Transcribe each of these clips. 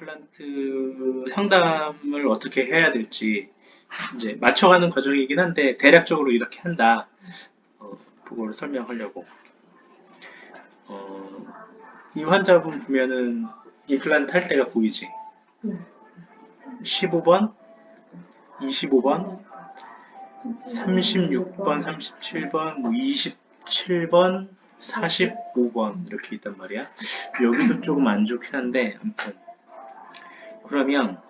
임플란트 상담을 어떻게 해야 될지 이제 맞춰가는 과정이긴 한데 대략적으로 이렇게 한다. 그거를 설명하려고. 어, 이 환자분 보면은 임플란트 할 때가 보이지? 15번, 25번, 36번, 37번, 뭐 27번, 45번 이렇게 있단 말이야. 여기도 조금 안 좋긴 한데 아무튼 그러면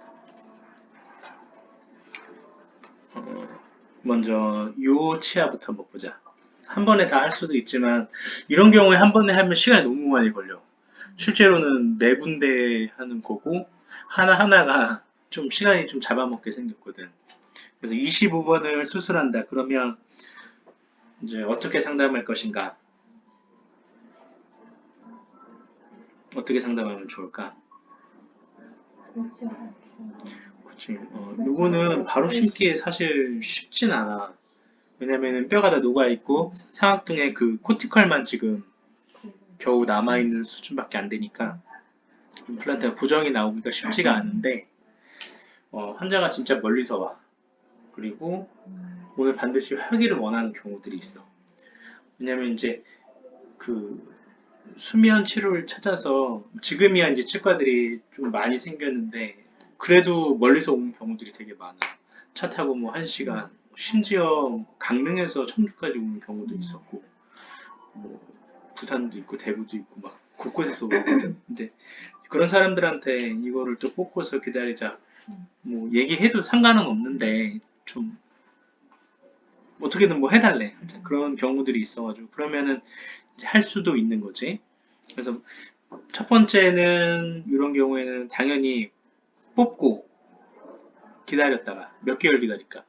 먼저 요 치아부터 한번 보자. 한 번에 다 할 수도 있지만 이런 경우에 한 번에 하면 시간이 너무 많이 걸려. 실제로는 네 군데 하는 거고 하나하나가 좀 시간이 좀 잡아먹게 생겼거든. 그래서 25번을 수술한다. 그러면 이제 어떻게 상담할 것인가? 어떻게 상담하면 좋을까? 그치. 요거는 바로 심기에 사실 쉽진 않아. 왜냐면은 뼈가 다 녹아있고 상악등에 그 코티컬만 지금 겨우 남아있는 수준밖에 안 되니까 임플란트가 고정이 나오기가 쉽지가 않은데 환자가 진짜 멀리서 와. 그리고 오늘 반드시 하기를 원하는 경우들이 있어. 왜냐면 이제 그 수면 치료를 찾아서 지금이야 이제 치과들이 좀 많이 생겼는데 그래도 멀리서 오는 경우들이 되게 많아. 차 타고 뭐 1시간, 심지어 강릉에서 청주까지 오는 경우도 있었고, 뭐 부산도 있고 대구도 있고 막 곳곳에서 오거든. 근데 그런 사람들한테 이거를 또 뽑고서 기다리자. 뭐 얘기해도 상관은 없는데 좀 어떻게든 뭐 해달래. 그런 경우들이 있어가지고 그러면은 이제 할 수도 있는 거지. 그래서 첫 번째는 이런 경우에는 당연히 뽑고 기다렸다가 몇 개월 기다릴까?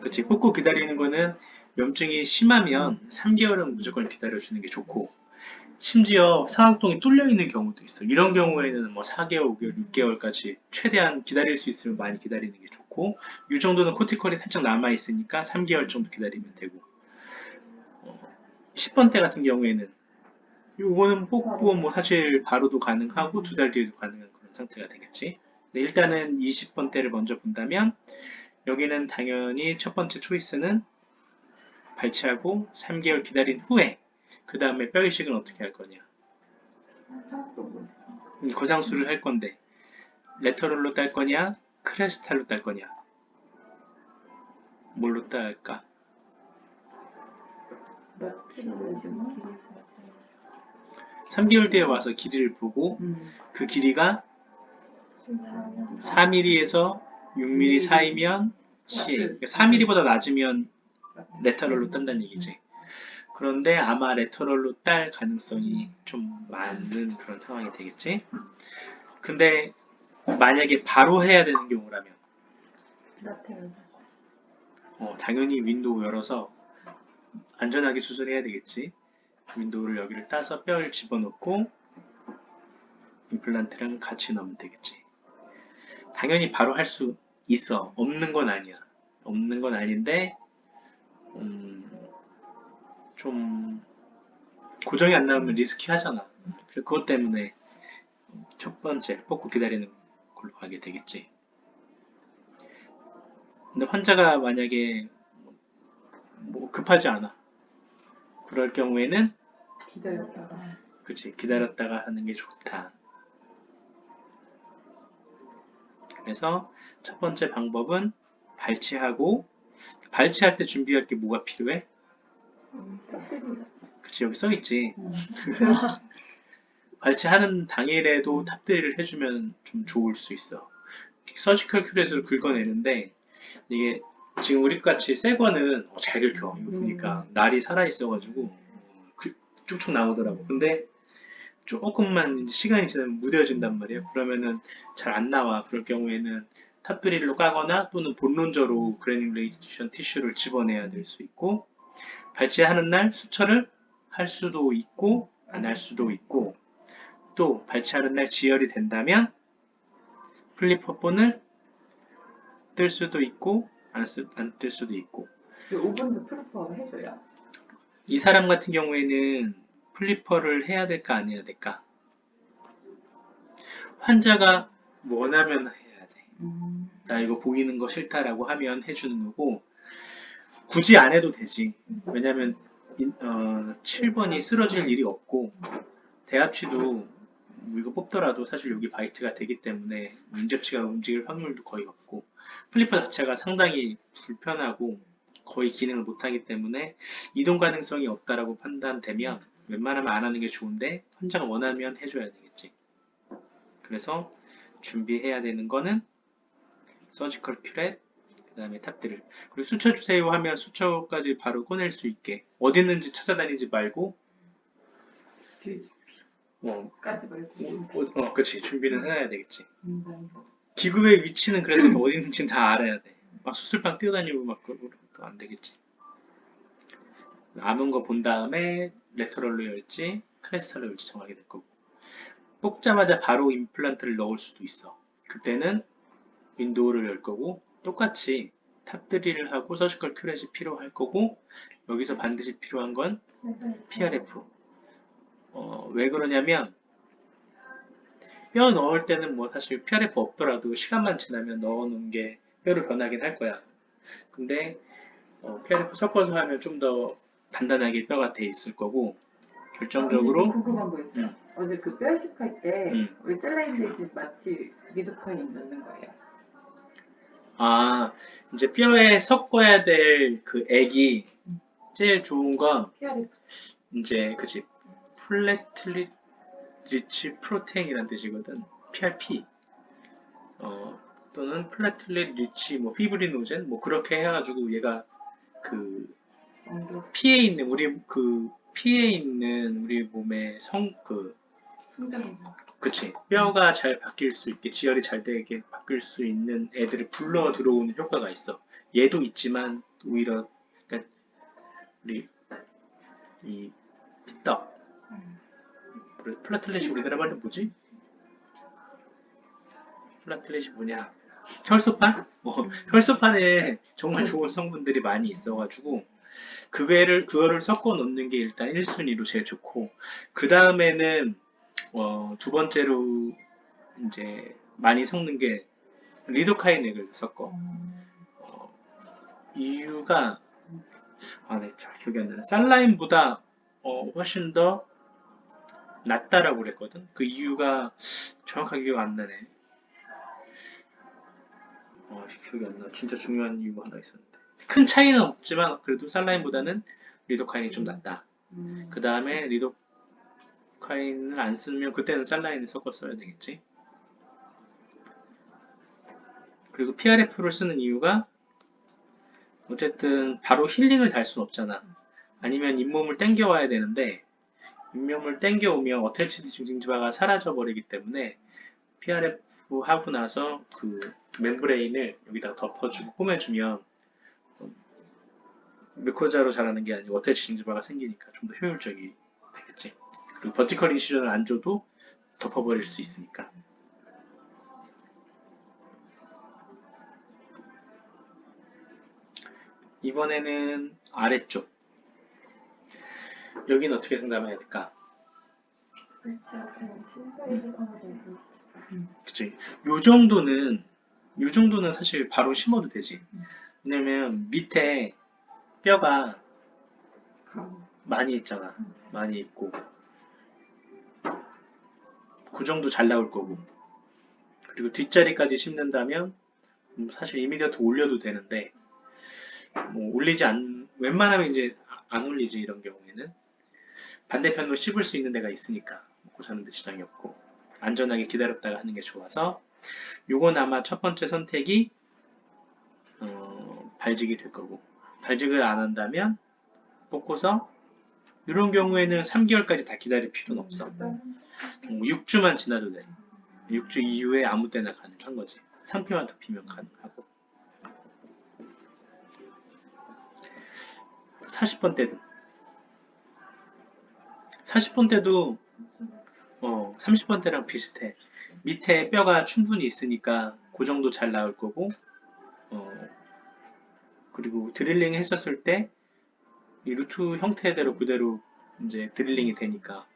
그치? 뽑고 기다리는 거는 염증이 심하면 3개월은 무조건 기다려주는 게 좋고 심지어 상악동이 뚫려 있는 경우도 있어. 이런 경우에는 뭐 4개월, 5개월, 6개월까지 최대한 기다릴 수 있으면 많이 기다리는 게 좋고 이 정도는 코티컬이 살짝 남아 있으니까 3개월 정도 기다리면 되고 10번대 같은 경우에는 요거는 뽑고 뭐 사실 바로도 가능하고 2달 뒤에도 가능한 그런 상태가 되겠지. 근데 일단은 20번대를 먼저 본다면 여기는 당연히 첫 번째 초이스는 발치하고 3개월 기다린 후에 그 다음에 뼈 이식은 어떻게 할 거냐. 거상술을 할 건데 레터럴로 딸 거냐 크레스탈로 딸 거냐 뭘로 딸까. 3개월 뒤에 와서 길이를 보고 그 길이가 4mm에서 6mm 사이면 C, 4mm보다 낮으면 레터럴로 딴다는 얘기지. 그런데 아마 레터럴로 딸 가능성이 좀 많은 그런 상황이 되겠지. 근데 만약에 바로 해야 되는 경우라면 당연히 윈도우 열어서 안전하게 수술해야 되겠지. 윈도우를 여기를 따서 뼈를 집어넣고 임플란트랑 같이 넣으면 되겠지. 당연히 바로 할 수 있어. 없는 건 아니야. 없는 건 아닌데 좀 고정이 안 나오면 리스키하잖아. 그것 때문에 첫 번째 뽑고 기다리는 걸로 가게 되겠지. 근데 환자가 만약에 뭐 급하지 않아. 그럴 경우에는 그치 기다렸다가 하는 게 좋다. 그래서 첫 번째 방법은 발치하고 발치할 때 준비할 게 뭐가 필요해? 그치 여기 써 있지. 발치하는 당일에도 탑들이를 해주면 좀 좋을 수 있어. 서지컬 큐렛으로 긁어내는데 이게 지금 우리 같이 새 거는 잘 긁혀. 이거 보니까 날이 살아있어가지고 쭉쭉 나오더라고. 근데 조금만 시간이 지나면 무뎌진단 말이에요. 그러면은 잘 안 나와. 그럴 경우에는 탑드릴로 까거나 또는 본론저로 그래뉼레이션 티슈를 집어내야 될 수 있고 발치하는 날 수처를 할 수도 있고 안 할 수도 있고 또 발치하는 날 지혈이 된다면 플리퍼본을 뜰 수도 있고 안 뜰 수도 있고 5분도 프로포 해줘요. 이 사람 같은 경우에는 플리퍼를 해야 될까 안 해야 될까? 환자가 원하면 해야 돼. 음. 나 이거 보이는 거 싫다라고 하면 해주는 거고, 굳이 안 해도 되지. 왜냐면 7번이 쓰러질 일이 없고, 대합치도 뭐 이거 뽑더라도 사실 여기 바이트가 되기 때문에 인접치가 움직일 확률도 거의 없고, 플리퍼 자체가 상당히 불편하고 거의 기능을 못하기 때문에 이동 가능성이 없다라고 판단되면 웬만하면 안 하는 게 좋은데 환자가 원하면 해줘야 되겠지. 그래서 준비해야 되는 거는 서지컬 큐렛, 그 다음에 탑드릴. 그리고 수쳐 주세요 하면 수쳐까지 바로 꺼낼 수 있게. 어디 있는지 찾아다니지 말고, 뒤까지 어, 말고. 그치. 준비는 해야 되겠지. 네. 기급의 위치는 그래서 어디 있는지는 다 알아야 돼. 막 수술방 뛰어다니고 막 그러면 안 되겠지. 아는 거 본 다음에 레터럴로 열지, 크레스탈로 열지 정하게 될 거고. 뽑자마자 바로 임플란트를 넣을 수도 있어. 그때는 윈도우를 열 거고, 똑같이 탑드릴을 하고 서지컬 큐렛이 필요할 거고, 여기서 반드시 필요한 건 PRF. 왜 그러냐면, 뼈 넣을 때는 뭐 사실 PRF 없더라도 시간만 지나면 넣어놓은 게 뼈로 변하긴 할 거야. 근데 PRF 섞어서 하면 좀 더 단단하게 뼈가 돼 있을 거고, 결정적으로 궁금한 거 있어요. 어제 그 뼈이식할 때 왜 음. 셀라인 대신 마치 리도카인 넣는 거예요? 이제 뼈에 섞어야 될 그 액이 제일 좋은 건 PRF. 이제 그치 플래틀릿 리치 프로테인이란 뜻이거든. PRP. 또는 플래틀릿 리치 뭐 피브리노젠 뭐 그렇게 해가지고 얘가 그 피에 있는 우리 몸의 성장. 그치 뼈가 잘 바뀔 수 있게 지혈이 잘 되게 바뀔 수 있는 애들을 불러 들어오는 효과가 있어. 얘도 있지만 오히려 그러니까 우리 이 피떡 플라틀렛이 우리나라 말로 뭐지? 플라틀렛이 뭐냐? 혈소판? 혈소판에 정말 좋은 성분들이 많이 있어가지고 그거를 섞어 놓는 게 일단 1순위로 제일 좋고 그 다음에는 두 번째로 이제 많이 섞는 게 리도카이넥을 섞어. 이유가 네, 잘 기억이 안 나네. 살라인보다 훨씬 더 낫다라고 그랬거든. 그 이유가 정확하게 기억 안 나네. 기억이 안 나. 진짜 중요한 이유가 하나 있었는데. 큰 차이는 없지만 그래도 살라인보다는 리도카인이 좀 낫다. 그 다음에 리도카인을 안 쓰면 그때는 살라인을 섞어 써야 되겠지. 그리고 PRF를 쓰는 이유가 어쨌든 바로 힐링을 달 수는 없잖아. 아니면 잇몸을 당겨와야 되는데 잇몸을 당겨오면 어태치드 중징지바가 사라져 버리기 때문에 PRF 하고 나서 그 멤브레인을 여기다가 덮어주고 꾸며주면 미코자로 자라는 게 아니고 어태치 중징지바가 생기니까 좀 더 효율적이 되겠지. 그리고 버티컬 인시전을 안 줘도 덮어버릴 수 있으니까. 이번에는 아래쪽. 여기는 어떻게 상담해야 될까? 그치. 요 정도는 사실 바로 심어도 되지. 왜냐면 밑에 뼈가 많이 있잖아. 많이 있고. 그 정도 잘 나올 거고. 그리고 뒷자리까지 심는다면 사실 이미디어트 올려도 되는데 뭐 웬만하면 이제 안 올리지 이런 경우에는 반대편으로 씹을 수 있는 데가 있으니까 먹고 사는데 지장이 없고 안전하게 기다렸다가 하는 게 좋아서 요건 아마 첫 번째 선택이 발직이 될 거고 발직을 안 한다면 뽑고서 이런 경우에는 3개월까지 다 기다릴 필요는 없어. 6주만 지나도 돼. 6주 이후에 아무 때나 가능한 거지. 상표만 덮이면 가능하고. 40번 때도 40번 때도 30번 때랑 비슷해. 밑에 뼈가 충분히 있으니까 그 정도 잘 나올 거고 그리고 드릴링 했었을 때 이 루트 형태대로 그대로 이제 드릴링이 되니까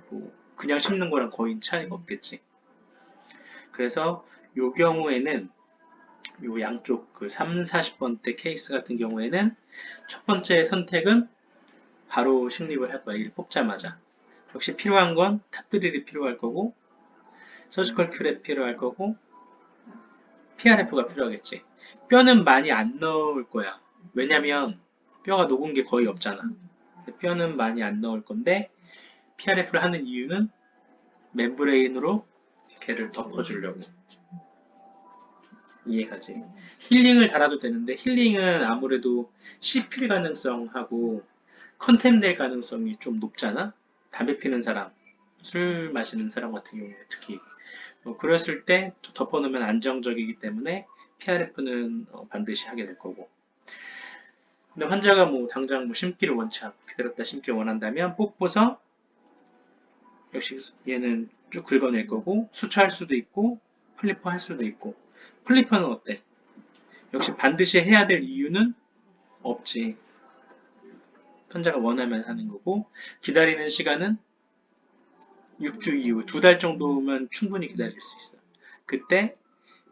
뭐 그냥 심는 거랑 거의 차이가 없겠지. 그래서 요 경우에는 요 양쪽 그 3, 40번대 케이스 같은 경우에는 첫 번째 선택은 바로 식립을 할 거야. 이를 뽑자마자. 역시 필요한 건 탑드릴이 필요할 거고, 서지컬 큐랩 필요할 거고, PRF가 필요하겠지. 뼈는 많이 안 넣을 거야. 왜냐면 뼈가 녹은 게 거의 없잖아. 뼈는 많이 안 넣을 건데, PRF를 하는 이유는 멤브레인으로 걔를 덮어주려고. 이해가지? 힐링을 달아도 되는데, 힐링은 아무래도 CP 가능성하고 컨템될 가능성이 좀 높잖아? 담배 피는 사람, 술 마시는 사람 같은 경우에 특히. 그랬을 때 덮어놓으면 안정적이기 때문에 PRF는 반드시 하게 될 거고. 근데 환자가 뭐 당장 뭐 심기를 원치 않고 기다렸다 심기를 원한다면 뽑고서 역시 얘는 쭉 긁어낼 거고 수처할 수도 있고 플리퍼 할 수도 있고. 플리퍼는 어때? 역시 반드시 해야 될 이유는 없지. 환자가 원하면 하는 거고 기다리는 시간은 6주 이후 2달 정도면 충분히 기다릴 수 있어. 그때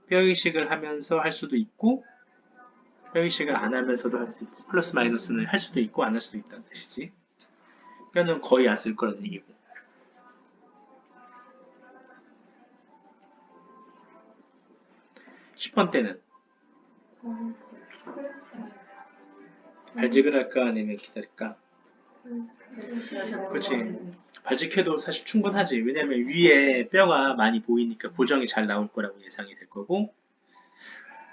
뼈 이식을 하면서 할 수도 있고 뼈 이식을 안 하면서도 할 수 있지. 플러스 마이너스는 할 수도 있고 안 할 수도 있다는 뜻이지. 뼈는 거의 안 쓸 거라는 얘기고. 10번 때는 발직을 할까 아니면 기다릴까? 그렇지. 발직해도 사실 충분하지. 왜냐면 위에 뼈가 많이 보이니까 고정이 잘 나올 거라고 예상이 될 거고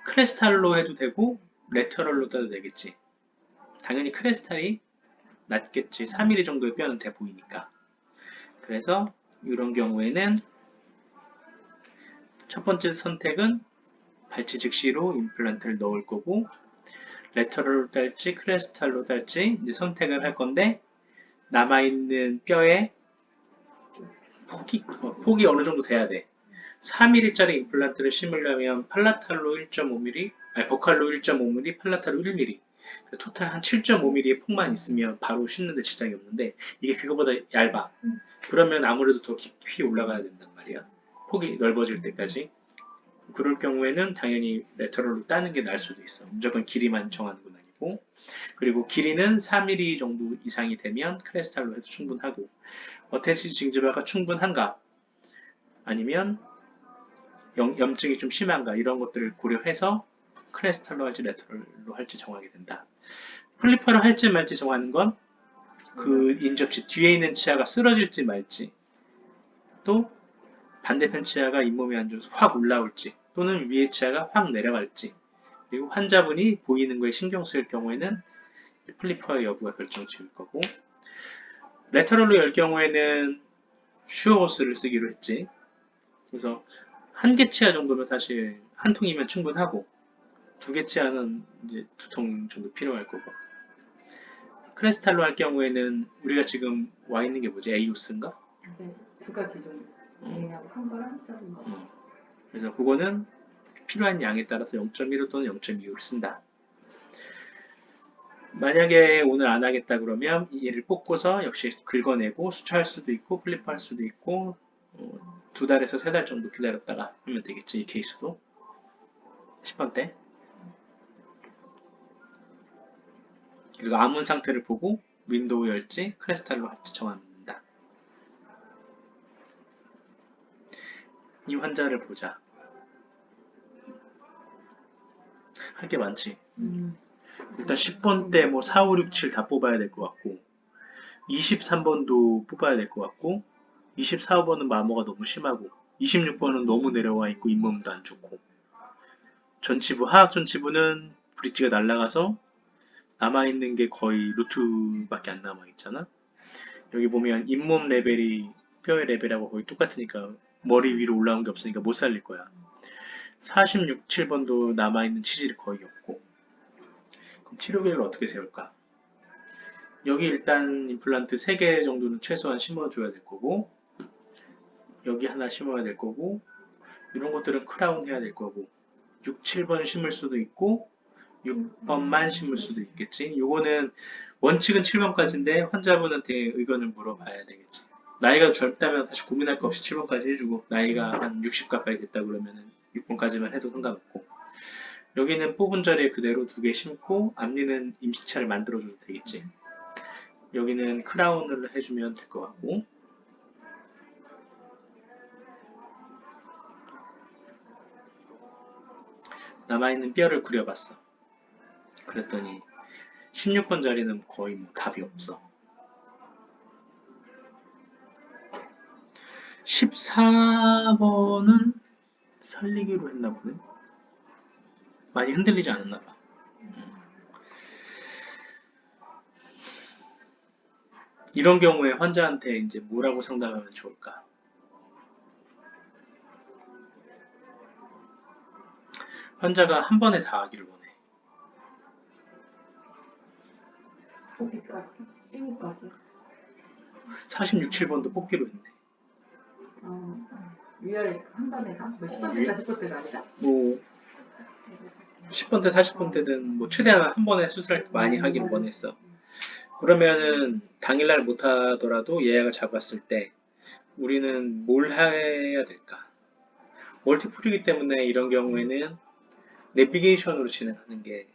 크레스탈로 해도 되고 레터럴로도 해도 되겠지. 당연히 크레스탈이 낫겠지. 3mm 정도의 뼈는 돼 보이니까. 그래서 이런 경우에는 첫 번째 선택은 발치 즉시로 임플란트를 넣을 거고 레터럴로 딸지 크레스탈로 딸지 이제 선택을 할 건데 남아있는 뼈의 폭이 어느 정도 돼야 돼. 4mm짜리 임플란트를 심으려면 팔라탈로 1.5mm, 아니 버칼로 1.5mm, 팔라탈로 1mm. 토탈 한 7.5mm의 폭만 있으면 바로 심는데 지장이 없는데 이게 그거보다 얇아. 그러면 아무래도 더 깊이 올라가야 된단 말이야. 폭이 넓어질 때까지. 그럴 경우에는 당연히 레터럴로 따는 게 나을 수도 있어. 무조건 길이만 정하는 건 아니고. 그리고 길이는 4mm 정도 이상이 되면 크레스탈로 해도 충분하고. 어태시 징지바가 충분한가? 아니면 염증이 좀 심한가? 이런 것들을 고려해서 크레스탈로 할지 레터럴로 할지 정하게 된다. 플리퍼로 할지 말지 정하는 건 그 인접지 뒤에 있는 치아가 쓰러질지 말지 또 반대편 치아가 잇몸에 앉아서 확 올라올지 또는 위에 치아가 확 내려갈지 그리고 환자분이 보이는 거에 신경 쓸 경우에는 플리퍼의 여부가 결정 지을 거고 레터럴로 열 경우에는 슈어호스를 쓰기로 했지. 그래서 한 개 치아 정도면 사실 한 통이면 충분하고 두 개 치아는 이제 2통 정도 필요할 거고 크레스탈로 할 경우에는 우리가 지금 와 있는 게 뭐지? 에이오스인가? 네, 두 가지 좀 예민하고 한 거랑 작은 거. 그래서 그거는 필요한 양에 따라서 0.15 또는 0.25를 쓴다. 만약에 오늘 안 하겠다 그러면 얘를 뽑고서 역시 긁어내고 수처할 수도 있고 플리퍼 할 수도 있고 2달에서 3달 정도 기다렸다가 하면 되겠지. 이 케이스도 10번 때 그리고 암문 상태를 보고 윈도우 열지 크레스탈로 할지 정합니다. 이 환자를 보자. 할 게 많지. 일단 10번 때 뭐 4, 5, 6, 7 다 뽑아야 될 것 같고 23번도 뽑아야 될 것 같고 24, 5번은 마모가 너무 심하고 26번은 너무 내려와 있고 잇몸도 안 좋고 전치부, 하악 전치부는 브릿지가 날아가서 남아있는 게 거의 루트밖에 안 남아있잖아. 여기 보면 잇몸 레벨이 뼈의 레벨하고 거의 똑같으니까 머리 위로 올라온 게 없으니까 못 살릴 거야. 46, 7번도 남아있는 치질이 거의 없고 그럼 치료 계획을 어떻게 세울까? 여기 일단 임플란트 3개 정도는 최소한 심어줘야 될 거고 여기 하나 심어야 될 거고 이런 것들은 크라운 해야 될 거고 6, 7번 심을 수도 있고 6번만 심을 수도 있겠지. 요거는 원칙은 7번까지인데 환자분한테 의견을 물어봐야 되겠지. 나이가 젊다면 다시 고민할 거 없이 7번까지 해주고 나이가 한 60 가까이 됐다 그러면은 6번까지만 해도 상관없고 여기는 뽑은 자리에 그대로 두 개 심고 앞니는 임시차를 만들어줘도 되겠지. 여기는 크라운을 해주면 될 것 같고 남아있는 뼈를 그려봤어. 그랬더니 16번 자리는 거의 뭐 답이 없어. 14번은 살리기로 했나 보네. 많이 흔들리지 않았나 봐. 이런 경우에 환자한테 이제 뭐라고 상담하면 좋을까? 환자가 한 번에 다 하기를 원해. 뽑기까지, 찌기까지. 46, 7번도 뽑기로 했네. 위아래 한 번에 다? 뭐 10번대, 40번대가 아니라? 뭐 10번대, 40번대든 뭐 최대한 한 번에 수술할 때 많이 하기를 원했어. 그러면은 당일날 못하더라도 예약을 잡았을 때 우리는 뭘 해야 될까? 멀티플이기 때문에 이런 경우에는 내비게이션으로 진행하는 게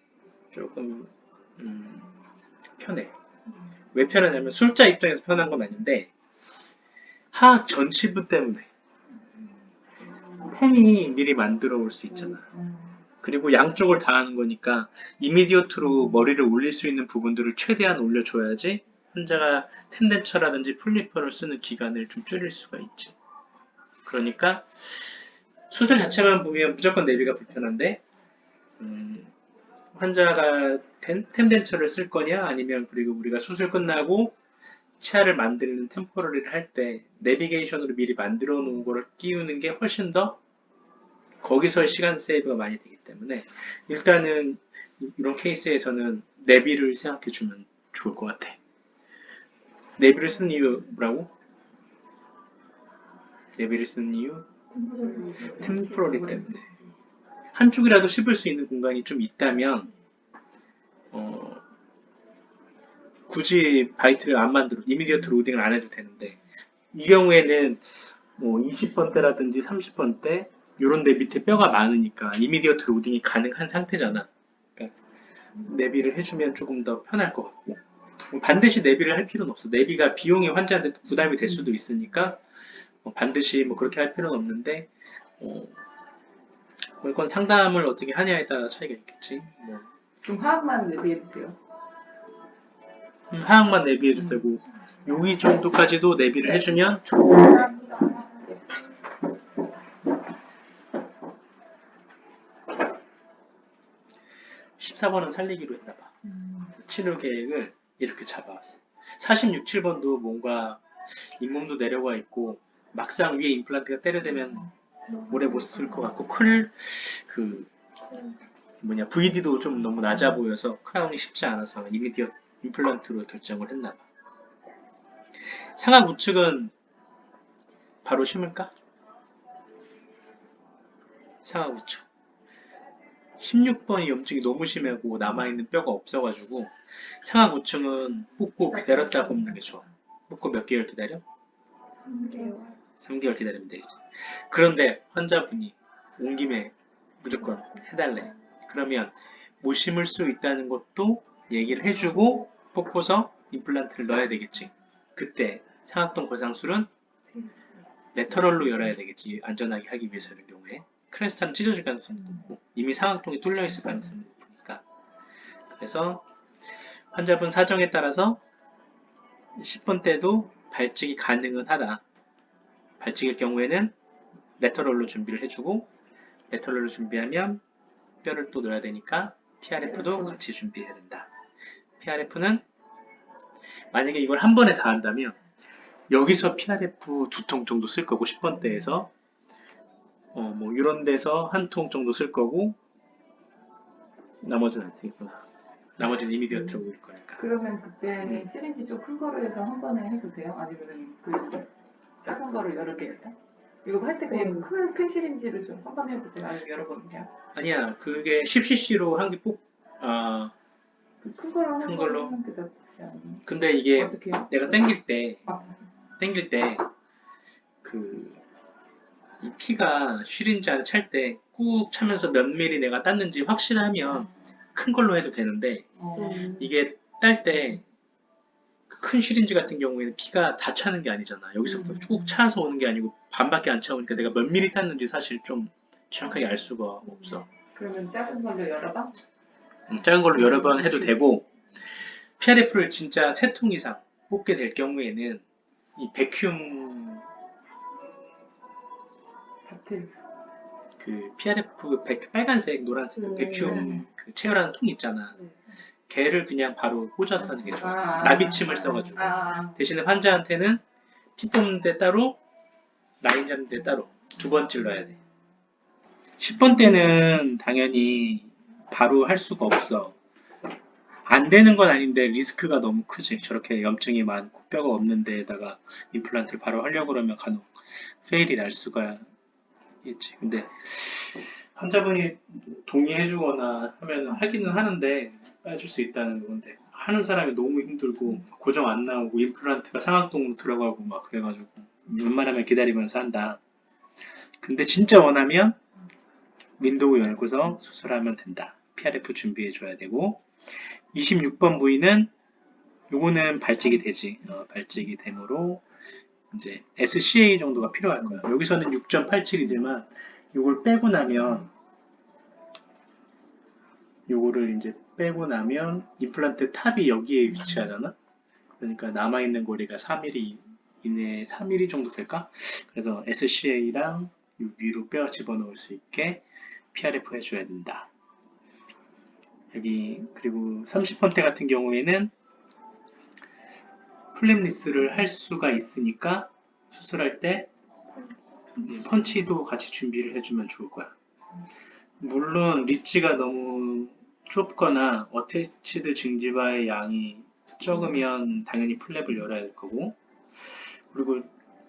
조금 편해. 왜 편하냐면 술자 입장에서 편한 건 아닌데 하악 전치부 때문에 펜이 미리 만들어 올 수 있잖아. 그리고 양쪽을 다 하는 거니까 이미디어트로 머리를 올릴 수 있는 부분들을 최대한 올려줘야지 환자가 텐덴처라든지 플리퍼를 쓰는 기간을 좀 줄일 수가 있지. 그러니까 수술 자체만 보면 무조건 내비가 불편한데 환자가 텐덴처를 쓸 거냐 아니면 그리고 우리가 수술 끝나고 치아를 만드는 템포러리를 할 때 내비게이션으로 미리 만들어 놓은 거를 끼우는 게 훨씬 더 거기서의 시간 세이브가 많이 되기 때문에 일단은 이런 케이스에서는 내비를 생각해 주면 좋을 것 같아. 내비를 쓰는 이유 뭐라고? 내비를 쓰는 이유? 템포러리 때문에. 한쪽이라도 씹을 수 있는 공간이 좀 있다면 굳이 바이트를 안 만들어 이미디어트 로딩을 안 해도 되는데 이 경우에는 뭐 20번대라든지 30번대 이런 데 밑에 뼈가 많으니까 이미디어트 로딩이 가능한 상태잖아. 그러니까 내비를 해주면 조금 더 편할 것 같고 반드시 내비를 할 필요는 없어. 내비가 비용이 환자한테 부담이 될 수도 있으니까 반드시 뭐 그렇게 할 필요는 없는데 그건 상담을 어떻게 하냐에 따라 차이가 있겠지. 뭐 좀 화학만 내비해도 돼요. 하악만 내비해도 되고 여기 정도까지도 내비를 해주면 좋고 감사합니다. 14번은 살리기로 했나봐. 치료 계획을 이렇게 잡아왔어. 46, 7번도 뭔가 잇몸도 내려가 있고 막상 위에 임플란트가 때려대면 오래 못 쓸 것 같고 VD도 좀 너무 낮아 보여서 크라운이 쉽지 않아서 이미디어 임플란트로 결정을 했나봐. 상악 우측은 바로 심을까? 상악 우측 16번이 염증이 너무 심하고 남아있는 뼈가 없어가지고 상악 우측은 뽑고 기다렸다 뽑는 게 좋아. 뽑고 몇 개월 기다려? 3개월. 3개월 기다리면 되겠지. 그런데 환자분이 온 김에 무조건 해달래. 그러면 못 심을 수 있다는 것도 얘기를 해주고 뽑고서 임플란트를 넣어야 되겠지. 그때 상악동 거상술은 레터럴로 열어야 되겠지. 안전하게 하기 위해서 이런 경우에. 크레스타는 찢어질 가능성이 높고 이미 상악동이 뚫려 있을 가능성이 높으니까. 그래서 환자분 사정에 따라서 10번 때도 발찍이 가능은 하다. 발찍일 경우에는 레터럴로 준비를 해주고 레터럴로 준비하면 뼈를 또 넣어야 되니까 PRF도 같이 준비해야 된다. PRF는 만약에 이걸 한 번에 다 한다면 여기서 PRF 2통 정도 쓸 거고 10번대에서 뭐 이런 데서 한 통 정도 쓸 거고 나머지는 안 되겠구나. 나머지는 이미디어트로 올 거니까. 그러면 그때는 시린지 좀 큰 거로 해서 한 번에 해도 돼요? 아니면 그 작은 거를 여러 개 해요? 이거 할 때 그냥 큰 시린지를 좀 한 번 해도 돼요? 아니면 여러 번 해요? 아니야, 그게 10cc로 한 개 큰 걸로 큰 걸로? 하면 되죠. 근데 이게 어떻게 해요? 내가 당길 때 당길 때 그 이 피가 시린지 안에 찰 때 꾹 차면서 몇 미리 내가 땄는지 확실하면 큰 걸로 해도 되는데 이게 딸 때 큰 시린지 같은 경우에는 피가 다 차는 게 아니잖아. 여기서부터 쭉 차서 오는 게 아니고 반밖에 안 차오니까 내가 몇 미리 땄는지 사실 좀 정확하게 알 수가 없어. 그러면 작은 걸로 열어봐? 작은 걸로 여러 번 해도 되고 PRF를 진짜 3통 이상 뽑게 될 경우에는 이 베큐um 같은. 그 PRF 빨간색, 노란색 그 베큐um 그 체열하는 통 있잖아. 네. 걔를 그냥 바로 꽂아서 하는 게 좋아. 아, 나비침을 써가지고. 아, 대신에 환자한테는 피 뽑는 데 따로, 라인 잡는 데 따로 2번 찔러야 돼. 10번 때는 당연히 바로 할 수가 없어. 안 되는 건 아닌데 리스크가 너무 크지. 저렇게 염증이 많고 뼈가 없는 데에다가 임플란트를 바로 하려고 그러면 간혹 페일이 날 수가 있지. 근데 환자분이 동의해주거나 하면 하기는 하는데 빠질 수 있다는 건데 하는 사람이 너무 힘들고 고정 안 나오고 임플란트가 상악동으로 들어가고 막 그래가지고 웬만하면 기다리면서 한다. 근데 진짜 원하면 윈도우 열고서 수술하면 된다. PRF 준비해줘야 되고 26번 부위는 요거는 발직이 되지. 발직이 되므로 이제 SCA 정도가 필요할 거야. 여기서는 6.87이지만 요걸 빼고 나면 요거를 이제 빼고 나면 임플란트 탑이 여기에 위치하잖아. 그러니까 남아있는 거리가 4mm 이내 3mm 정도 될까? 그래서 SCA랑 위로 뼈 집어넣을 수 있게 PRF 해줘야 된다. 여기 그리고 30번대 같은 경우에는 플랩 리스를 할 수가 있으니까 수술할 때 펀치도 같이 준비를 해주면 좋을 거야. 물론 리치가 너무 좁거나 어태치드 징지바의 양이 적으면 당연히 플랩을 열어야 될 거고 그리고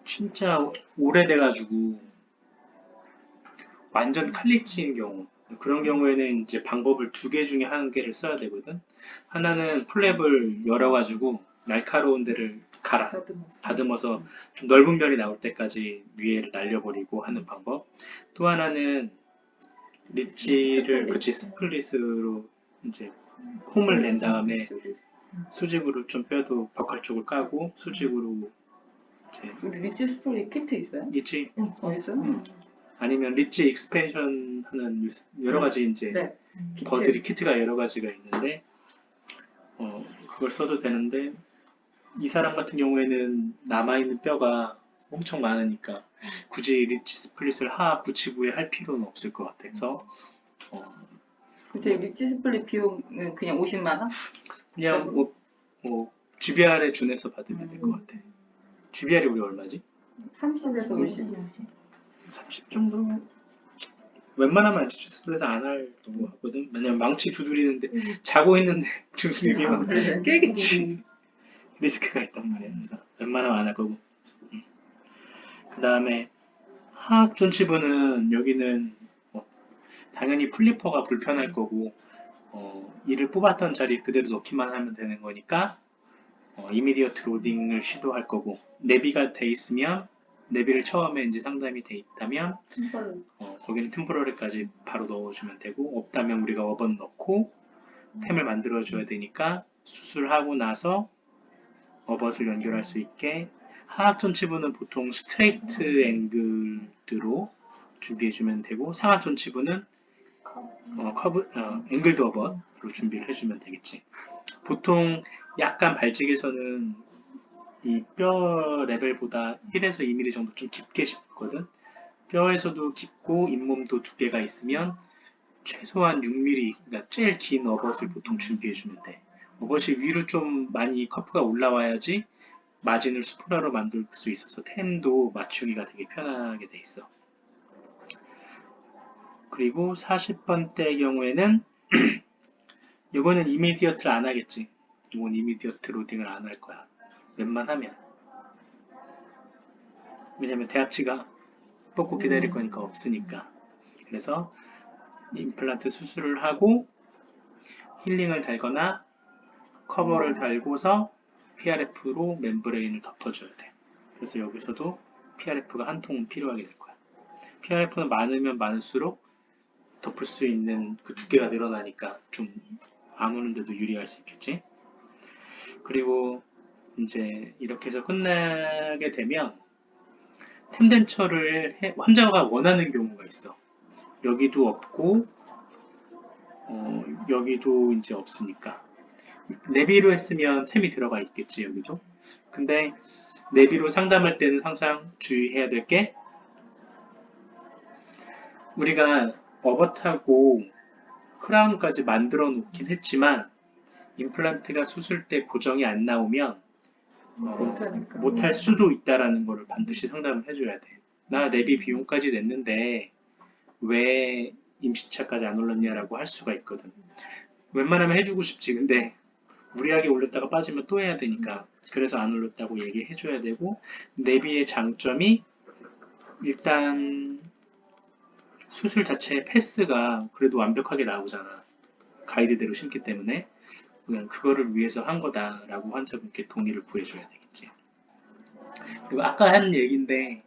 진짜 오래돼가지고 완전 칼리치인 경우 그런 경우에는 이제 방법을 2개 중에 1개를 써야 되거든. 하나는 플랩을 열어가지고 날카로운 데를 다듬어서 좀 넓은 면이 나올 때까지 위에를 날려버리고 하는 방법. 또 하나는 리치를 스플릿으로 이제 홈을 낸 다음에 수직으로 좀 뼈도 벽할 쪽을 까고 수직으로 이제 우리 리치 스플릿 키트 있어요? 리치 어딨어요? 아니면 리치 익스펜션 하는 여러 가지 이제 네. 버들이 키트가 여러 가지가 있는데 그걸 써도 되는데 이 사람 같은 경우에는 남아있는 뼈가 엄청 많으니까 굳이 리치 스플릿을 붙이고 할 필요는 없을 것 같아서 그치, 리치 스플릿 비용은 그냥 50만 원? 그냥 GBR에 준해서 받으면 될 것 같아. GBR이 우리 얼마지? 30에서 50. 30 정도? 웬만하면 리치 스플릿 안 하려고 하거든. 왜냐면 망치 두드리는데 자고 있는데 두드리면 깨겠지. 리스크가 있단 말이야. 그래서 웬만하면 안 할 거고. 그 다음에 하악 존치부는 여기는 당연히 플리퍼가 불편할 거고 이를 뽑았던 자리에 그대로 넣기만 하면 되는 거니까 이미디어트 로딩을 시도할 거고 내비가 돼 있으면 내비를 처음에 이제 상담이 돼 있다면 거기는 템포러리까지 바로 넣어주면 되고 없다면 우리가 어번 넣고 템을 만들어줘야 되니까 수술하고 나서 어벗을 연결할 수 있게 하악 존치부는 보통 스트레이트 앵글드로 준비해주면 되고 상악 존치부는 앵글드 어벗으로 준비를 해주면 되겠지. 보통 약간 발직에서는 이 뼈 레벨보다 1에서 2mm 정도 좀 깊게 씹거든. 뼈에서도 깊고 잇몸도 2개가 있으면 최소한 6mm, 그러니까 제일 긴 어벗을 보통 준비해주면 돼. 어벗이 위로 좀 많이 커프가 올라와야지 마진을 수프라로 만들 수 있어서 템도 맞추기가 되게 편하게 돼 있어. 그리고 40번대 경우에는 이거는 이미디어트를 안 하겠지. 이건 이미디어트 로딩을 안 할 거야. 웬만하면. 왜냐면 대합치가 뽑고 기다릴 거니까 없으니까. 그래서 임플란트 수술을 하고 힐링을 달거나 커버를 달고서 PRF로 멤브레인을 덮어줘야 돼. 그래서 여기서도 PRF가 한 통은 필요하게 될 거야. PRF는 많으면 많을수록 덮을 수 있는 그 두께가 늘어나니까 좀 아무는데도 유리할 수 있겠지. 그리고 이제 이렇게 해서 끝나게 되면 템덴처를 환자가 원하는 경우가 있어. 여기도 없고 여기도 이제 없으니까 내비로 했으면 템이 들어가 있겠지 여기도. 근데 내비로 상담할 때는 항상 주의해야 될 게 우리가 어벗하고 크라운까지 만들어 놓긴 했지만 임플란트가 수술 때 고정이 안 나오면 못하니까. 못할 수도 있다라는 거를 반드시 상담을 해줘야 돼. 나 내비 비용까지 냈는데 왜 임시차까지 안 올랐냐라고 할 수가 있거든. 웬만하면 해주고 싶지. 근데 무리하게 올렸다가 빠지면 또 해야 되니까. 그래서 안 올렸다고 얘기해줘야 되고 내비의 장점이 일단 수술 자체의 패스가 그래도 완벽하게 나오잖아. 가이드대로 심기 때문에 그냥 그거를 위해서 한 거다라고 환자분께 동의를 구해줘야 되겠지. 그리고 아까 한 얘기인데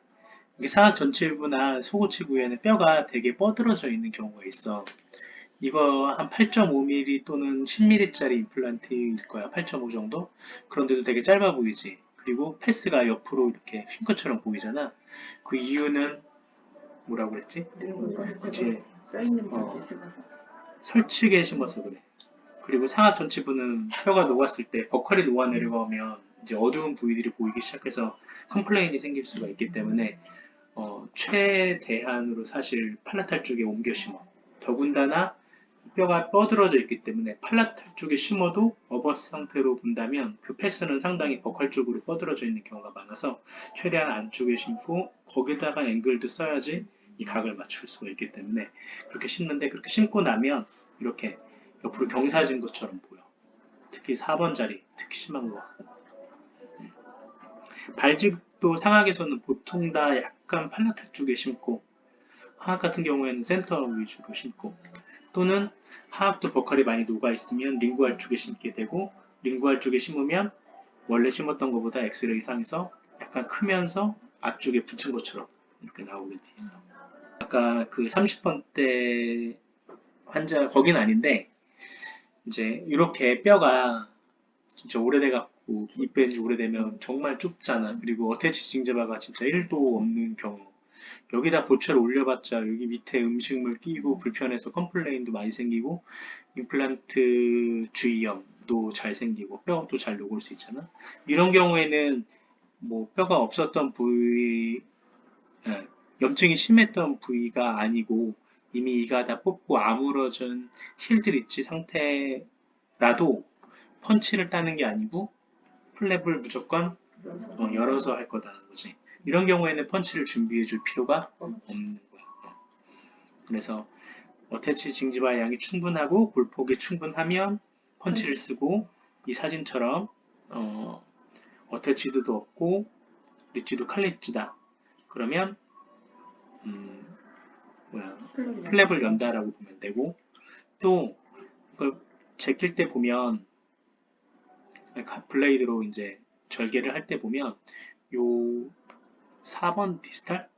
이게 상악 전치부나 소고치 부위에는 뼈가 되게 뻗어져 있는 경우가 있어. 이거 한 8.5mm 또는 10mm짜리 임플란트일 거야. 8.5 정도? 그런데도 되게 짧아 보이지. 그리고 패스가 옆으로 이렇게 휜 것처럼 보이잖아. 그 이유는 뭐라고 그랬지? 그치. 써있는 어, 거 있어서. 설치게 심어서 그래. 그리고 상하 전치부는 뼈가 녹았을 때 버컬이 녹아 내려가면 이제 어두운 부위들이 보이기 시작해서 컴플레인이 생길 수가 있기 때문에 최대한으로 사실 팔라탈 쪽에 옮겨 심어. 더군다나 뼈가 뻗어져 있기 때문에 팔라탈 쪽에 심어도 어버스 상태로 본다면 그 패스는 상당히 버컬 쪽으로 뻗어져 있는 경우가 많아서 최대한 안쪽에 심고 거기다가 앵글도 써야지 이 각을 맞출 수가 있기 때문에 그렇게 심는데 그렇게 심고 나면 이렇게 옆으로 경사진 것처럼 보여. 특히 4번 자리 특히 심한 거 같고 발직도 상악에서는 보통 다 약간 팔라탈 쪽에 심고 하악 같은 경우에는 센터 위주로 심고 또는 하악도 버컬이 많이 녹아 있으면 링구알 쪽에 심게 되고 링구알 쪽에 심으면 원래 심었던 것보다 엑스레이 상에서 약간 크면서 앞쪽에 붙은 것처럼 이렇게 나오게 돼 있어. 아까 그 30번대 환자 거긴 아닌데 이제 이렇게 뼈가 진짜 오래돼 갖고 입 뺀 지 오래되면 정말 좁잖아. 그리고 어태치 징자바가 진짜 1도 없는 경우. 여기다 보철 올려봤자 여기 밑에 음식물 끼고 불편해서 컴플레인도 많이 생기고 임플란트 주위염도 잘 생기고 뼈도 잘 녹을 수 있잖아. 이런 경우에는 뭐 뼈가 없었던 부위, 염증이 심했던 부위가 아니고 이미 이가 다 뽑고 아물어진 힐드 리치 상태라도 펀치를 따는 게 아니고 플랩을 무조건 열어서 할 거다는 거지. 이런 경우에는 펀치를 준비해 줄 필요가 없는 거야. 그래서 어태치 징지바의 양이 충분하고 골폭이 충분하면 펀치를 쓰고 이 사진처럼 어태치드도 없고 리치도 칼리치다. 그러면 플랩을 연다라고 보면 되고 또 그걸 제낄 때 보면 블레이드로 이제 절개를 할 때 보면 요 4번 디스탈?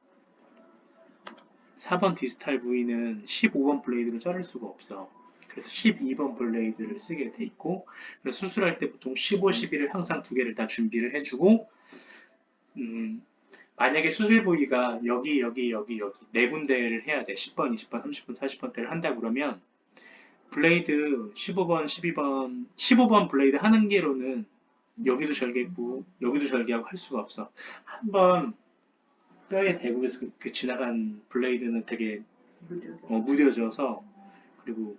4번 디스탈 부위는 15번 블레이드로 자를 수가 없어. 그래서 12번 블레이드를 쓰게 돼 있고 그래서 수술할 때 보통 15, 11을 항상 두 개를 다 준비를 해주고 만약에 수술 부위가 여기 네 군데를 해야 돼. 10번, 20번, 30번, 40번대를 한다 그러면 블레이드 15번, 12번, 15번 블레이드 하는 게로는 여기도 절개고 여기도 절개하고 할 수가 없어. 한번 뼈에 대고 그 지나간 블레이드는 되게 무뎌져서 그리고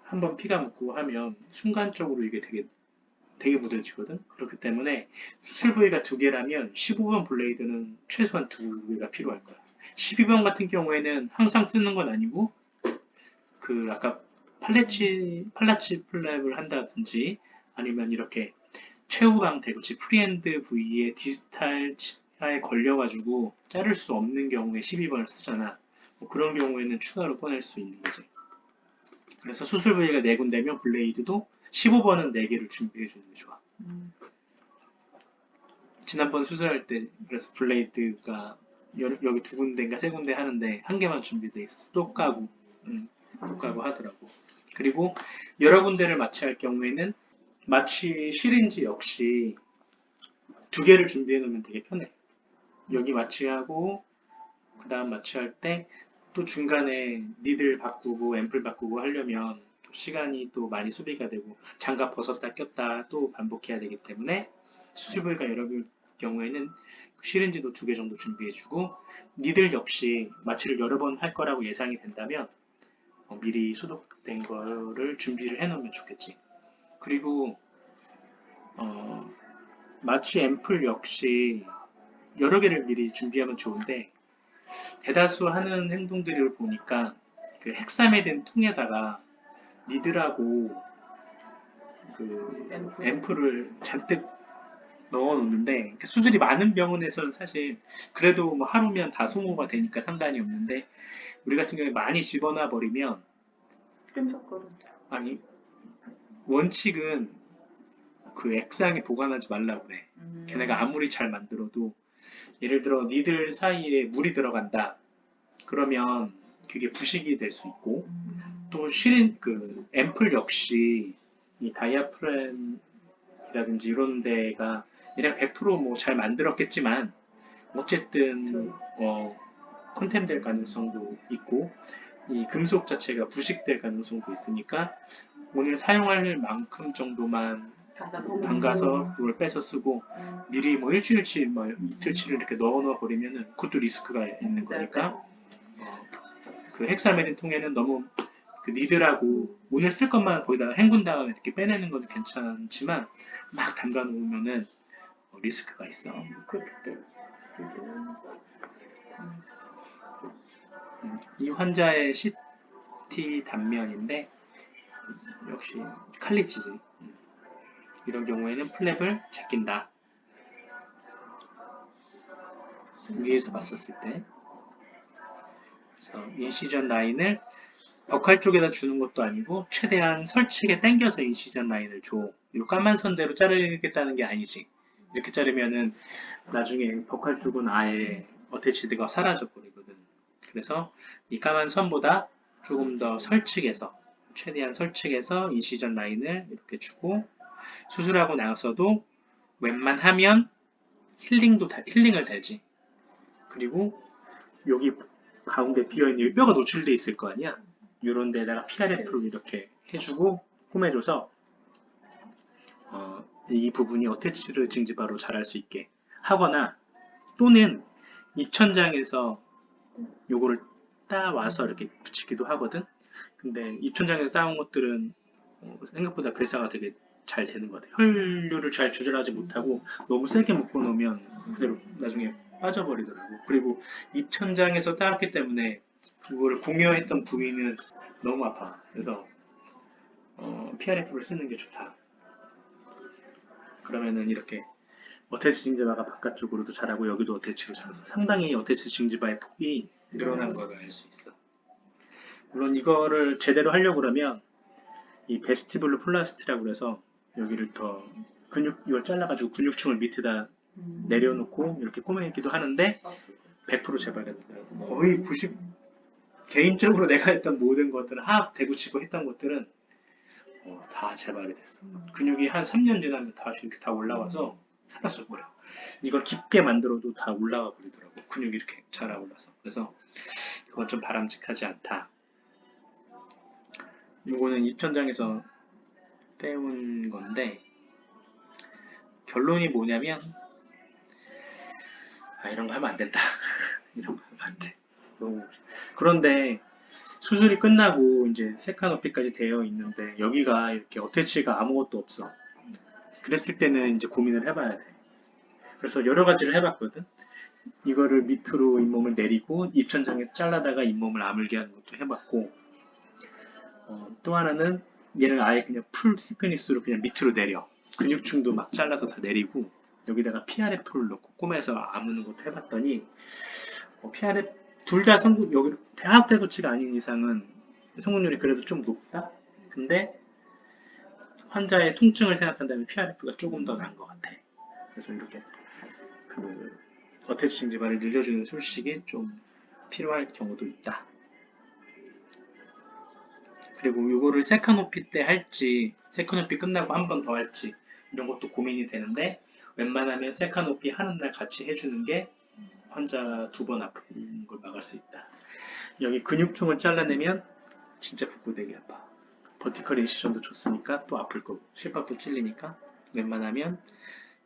한번 피가 묻고 하면 순간적으로 이게 되게 무뎌지거든. 그렇기 때문에 수술 부위가 두 개라면 15번 블레이드는 최소한 두 개가 필요할 거야. 12번 같은 경우에는 항상 쓰는 건 아니고 그 아까 팔라치 플랩을 한다든지 아니면 이렇게 최후방 대구치 프리핸드 부위에 디스탈 치아에 걸려가지고 자를 수 없는 경우에 12번을 쓰잖아. 뭐 그런 경우에는 추가로 꺼낼 수 있는 거지. 그래서 수술 부위가 네 군데면 블레이드도 15번은 4개를 준비해 주는 게 좋아. 지난번 수술할 때 그래서 블레이드가 여기 두 군데인가 세 군데 하는데 한 개만 준비돼 있어서 또 까고 또 까고 하더라고. 그리고 여러 군데를 마취할 경우에는 마취 시린지 역시 두 개를 준비해 놓으면 되게 편해. 여기 마취하고 그 다음 마취할 때 또 중간에 니들 바꾸고 앰플 바꾸고 하려면 또 시간이 또 많이 소비가 되고 장갑 벗었다 꼈다 또 반복해야 되기 때문에 수술 부위가 여러 개일 경우에는 시린지도 두 개 정도 준비해주고 니들 역시 마취를 여러 번 할 거라고 예상이 된다면 미리 소독된 거를 준비를 해놓으면 좋겠지. 그리고 마취 앰플 역시 여러 개를 미리 준비하면 좋은데 대다수 하는 행동들을 보니까 그 헥사메딘 통에다가 니들하고 그 앰플을 잔뜩 넣어 놓는데 수술이 많은 병원에서는 사실 그래도 뭐 하루면 다 소모가 되니까 상관이 없는데 우리 같은 경우에 많이 집어넣어 버리면 끈적거려. 아니 원칙은 그 액상에 보관하지 말라고 그래. 걔네가 아무리 잘 만들어도 예를 들어 니들 사이에 물이 들어간다. 그러면 그게 부식이 될 수 있고 또 실린 그 앰플 역시 이 다이아프램이라든지 이런 데가 얘네가 100%뭐 잘 만들었겠지만 어쨌든 컨템될 가능성도 있고 이 금속 자체가 부식될 가능성도 있으니까 오늘 사용할 만큼 정도만 담가서 그걸 빼서 쓰고 미리 뭐 일주일치, 뭐 이틀치를 이렇게 넣어 버리면은 그것도 리스크가 있는 거니까 그 헥사메린 통에는 너무 그 니들하고 오늘 쓸 것만 거기다가 헹군 다음에 이렇게 빼내는 건 괜찮지만 막 담가 놓으면은 리스크가 있어. 이 환자의 CT 단면인데 역시 칼리치지. 이런 경우에는 플랩을 제낀다. 위에서 봤었을 때. 그래서 인시전 라인을 버칼 쪽에다 주는 것도 아니고 최대한 설치게 당겨서 인시전 라인을 줘. 이 까만 선대로 자르겠다는 게 아니지. 이렇게 자르면은 나중에 버칼 쪽은 아예 어태치드가 사라져 버리거든. 그래서 이 까만 선보다 조금 더 설치게서 최대한 설치게서 인시전 라인을 이렇게 주고 수술하고 나서도 웬만하면 힐링을 달지. 그리고 여기 가운데 비어있는 뼈가 노출돼 있을 거 아니야. 이런 데다가 PRF로 이렇게 해주고 꿰매줘서 이 부분이 어태치드 징지바로 자랄 수 있게 하거나 또는 입천장에서 요거를 따와서 이렇게 붙이기도 하거든. 근데 입천장에서 따온 것들은 생각보다 괴사가 되게 잘 되는 것 같아요. 혈류를 잘 조절하지 못하고 너무 세게 묶어 놓으면 그대로 나중에 빠져버리더라고. 그리고 입천장에서 따왔기 때문에 그거를 공여했던 부위는 너무 아파. 그래서 PRF를 쓰는 게 좋다. 그러면은 이렇게 어태치 징지바가 바깥쪽으로도 자라고 여기도 어태치로 자라서 상당히 어태치 징지바의 폭이 늘어난 걸 알 수 있어. 물론 이거를 제대로 하려고 그러면 이 베스티블로 플라스티라고 해서 여기를 더 이걸 잘라가지고 근육층을 밑에다 내려놓고 이렇게 꼬매기도 하는데 100% 재발되더라고. 거의 90 개인적으로 내가 했던 모든 것들은 하악 대구치고 했던 것들은 다 재발이 됐어. 근육이 한 3년 지나면 다시 이렇게 다 올라와서 사라져 버려. 이걸 깊게 만들어도 다 올라와 버리더라고. 근육이 이렇게 자라 올라서. 그래서 그건 좀 바람직하지 않다. 이거는 입천장에서 떼운 건데 결론이 뭐냐면 이런 거 하면 안 된다. 이런 거 하면 안 돼. 너무 그런데 수술이 끝나고 이제 세카노피까지 되어 있는데 여기가 이렇게 어태치가 아무것도 없어. 그랬을 때는 이제 고민을 해봐야 돼. 그래서 여러 가지를 해봤거든. 이거를 밑으로 잇몸을 내리고 입천장에 잘라다가 잇몸을 아물게 하는 것도 해봤고 또 하나는 얘를 아예 그냥 풀 시크니스로 그냥 밑으로 내려. 근육층도 막 잘라서 다 내리고 여기다가 PRF를 넣고 꼬매서 아무는 것도 해봤더니 PRF 둘 다 성공 여기 하악대구치가 아닌 이상은 성공률이 그래도 좀 높다. 근데 환자의 통증을 생각한다면 PRF가 조금 더 나은 것 같아. 그래서 이렇게 그 어태치 징지발을 늘려주는 술식이 좀 필요할 경우도 있다. 그리고 이거를 세카노피 때 할지 세카노피 끝나고 한 번 더 할지 이런 것도 고민이 되는데 웬만하면 세카노피 하는 날 같이 해주는 게 환자 2번 아픈 걸 막을 수 있다. 여기 근육통을 잘라내면 진짜 붓고 되게 아파. 버티컬 인시전도 좋으니까 또 아플 거고 실밥도 찔리니까 웬만하면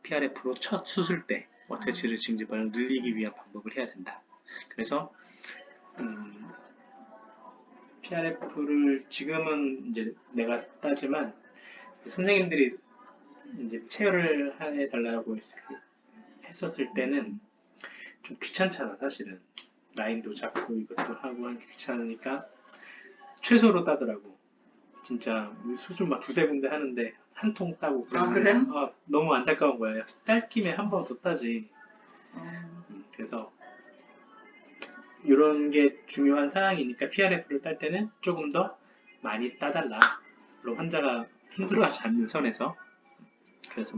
PRF로 첫 수술 때 어태치를 징지발을 늘리기 위한 방법을 해야 된다. 그래서 PRF를 지금은 이제 내가 따지만 선생님들이 이제 체열을 해달라고 했었을 때는 좀 귀찮잖아 사실은. 라인도 잡고 이것도 하고 하는 게 귀찮으니까 최소로 따더라고. 진짜 수술 막 2-3군데 하는데 한 통 따고 그러면 그래요? 너무 안타까운 거야. 짧 김에 한 번 더 따지. 어, 그래서 이런 게 중요한 사항이니까 PRF를 딸 때는 조금 더 많이 따달라. 물론 환자가 힘들어하지 않는 선에서. 그래서